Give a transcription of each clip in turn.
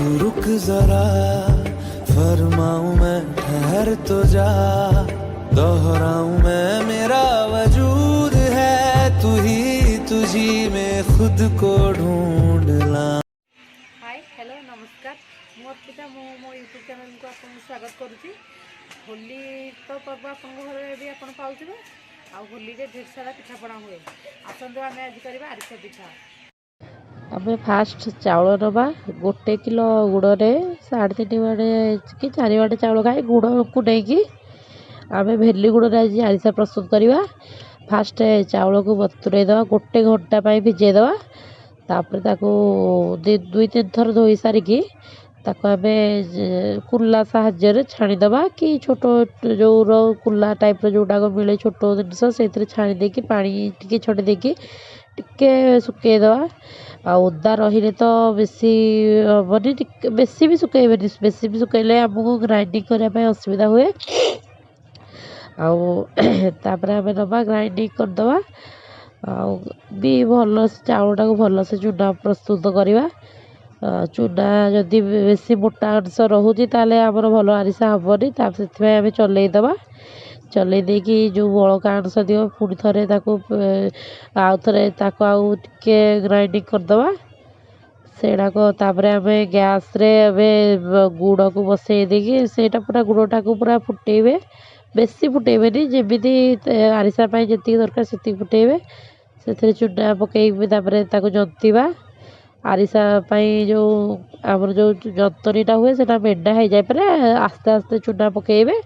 तू रुक जरा फरमाऊं मैं ठहर तो जा दोहराऊं मैं मेरा वजूद है तू ही तुझी में खुद को ढूंढ ला। हाय हेलो नमस्कार मु अर्पिता मो यूट्यूब चैनल को आपको स्वागत करुच्ची। होली तो पर्व आप घर भी आप पाथे आ होली ढेर सारा पिठापणा हुए आसतु आम आज करवा आरिसा पिठा। आम फास्ट चाउल नवा 1 किलो गुड़ में 3.5 वाड़े कि 4 वाड़े चाउल खाए गुड़ को लेकिन आम भेली गुड़ आज आरिसा प्रस्तुत करवा। फास्ट चाउल को बतुरे दवा 1 घंटा भिजे दवा तापर ताको 2-3 थर धोई सारिकी ताको आम कुला साहाय्य छाणीदवा कि छोट जो कुला टाइप जोटा मिले छोट जिनस से छाणी देकी पानी टी छटी देकी टिके सुखेदवा। आ ओदा रही तो बेसी हेनी बेसी भी सुखेबे बेसी भी सुखेले आमको ग्राइंडिंग करने असुविधा हुए। आपर आम नवा ग्राइंडिंग करदे भी भल चाउलटा को भल से चूना प्रस्तुत करवा। चूना जदि बेसी मोटा अंश रोचे ताले आमर भल आरिसा हेनी से आम चलईदवा चलई देकी जो बड़का अंश दिव पुणी थे आउ थे आउ टे ग्राइंडिंग करदवा सेटाक आम गैस रे गुड़ को बसई देकी सेटा पूरा गुड़टा को पूरा फुटेबे बेसी फुटेबेनी जमी आरिसा जी दरकार से फुटेबे से चूना पकईबे जंतीबा आरिसा जो आमर जो जंतनीटा हुए से मेडा हो जाए आस्ते आस्ते चूना पकईबे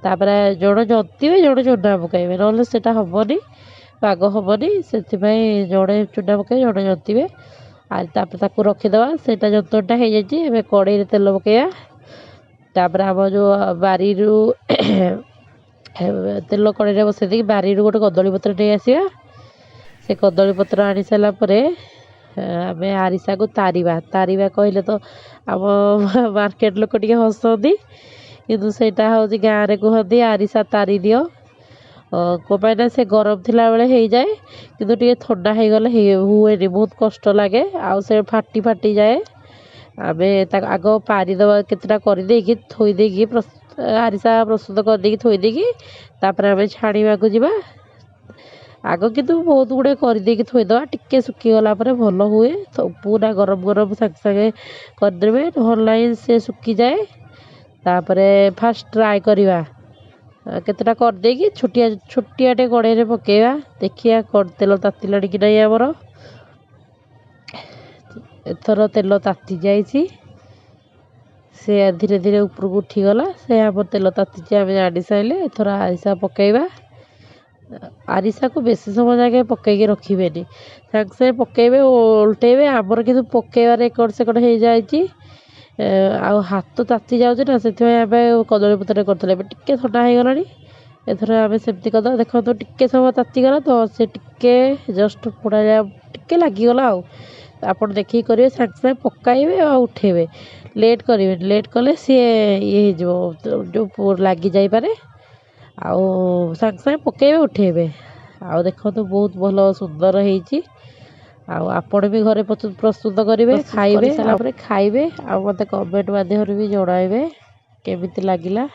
तापर जड़े जंतीबे जड़े चूना पकईबे ना से हेनी पाग हेनी से जड़े चूना पकई जड़े जंतीबे तापर रखीदवा से जंतनीटा हो जाए कड़े तेल पकईबा तापर आम जो बारी तेल कड़े बसई दी बारी गोटे कदली पत्र नहीं आसवा से कदली पत्र आनी सारापर आम आरिसा को तारिबा कहले तो आम मार्केट लोक टे हसती किंतु सेटा हूँ गाँव में कहती आरिसा तारी दियो कमाईना से गरम थिला बेले हो जाए किंतु टे थंडा हो गले हुए बहुत कष्ट लगे आउ से फाटी फाटी जाए। आम आग पारिदवा केतटा करदेकी थोईदेकी आरिसा प्रस्तुत करदेकी थोईदेकी तापर आम छाणीवा को जीवा आग किंतु बहुत गुड़े करदेकी थोईदवा टिके सुखीगला भल हुए तो पूरा गरम गरम सागे सागे करदेवे ना से सुखी जाए। तापर फास्ट ट्राए करवा केतटा करदेकी छोटिया छोटियाटे कड़े पकेवा देखिया तेल तातिला कि नहीं आमर एथर तेल ताती जाइए से धीरे धीरे ऊपर को उठीगला से आम तेल ताती आम आनी सारे एथर आरिसा पकेवा। आरिसा को बेसी समय जाके पकईके रखिबेनी सागे सागे पकेबे ओल्टेबे आमर किंतु पकेबार एकड़ सेकड़ हो जाए आ हाथ ताती जाऊँ ना से आम कदली पत्र करते टे थंडा हो गला एथर आम सेमती करदा देखो तो टिके समय तातीगला तो से टिके जस्ट पोड़ा टिके लगिगला आप देखिए करेंगे सागे सागे पकाइबे आ उठेबे लेट करेंगे लेट कले सी ये जो लगी जापे आउ सागे सागे पकेबे उठेबे आउ देखो तो बहुत भल सुंदर होती आपण भी घरे प्रस्तुत करेंगे खाइबे खाइबे आ मत कमेंट माध्यम भी जणाइबे केमिति लागिला।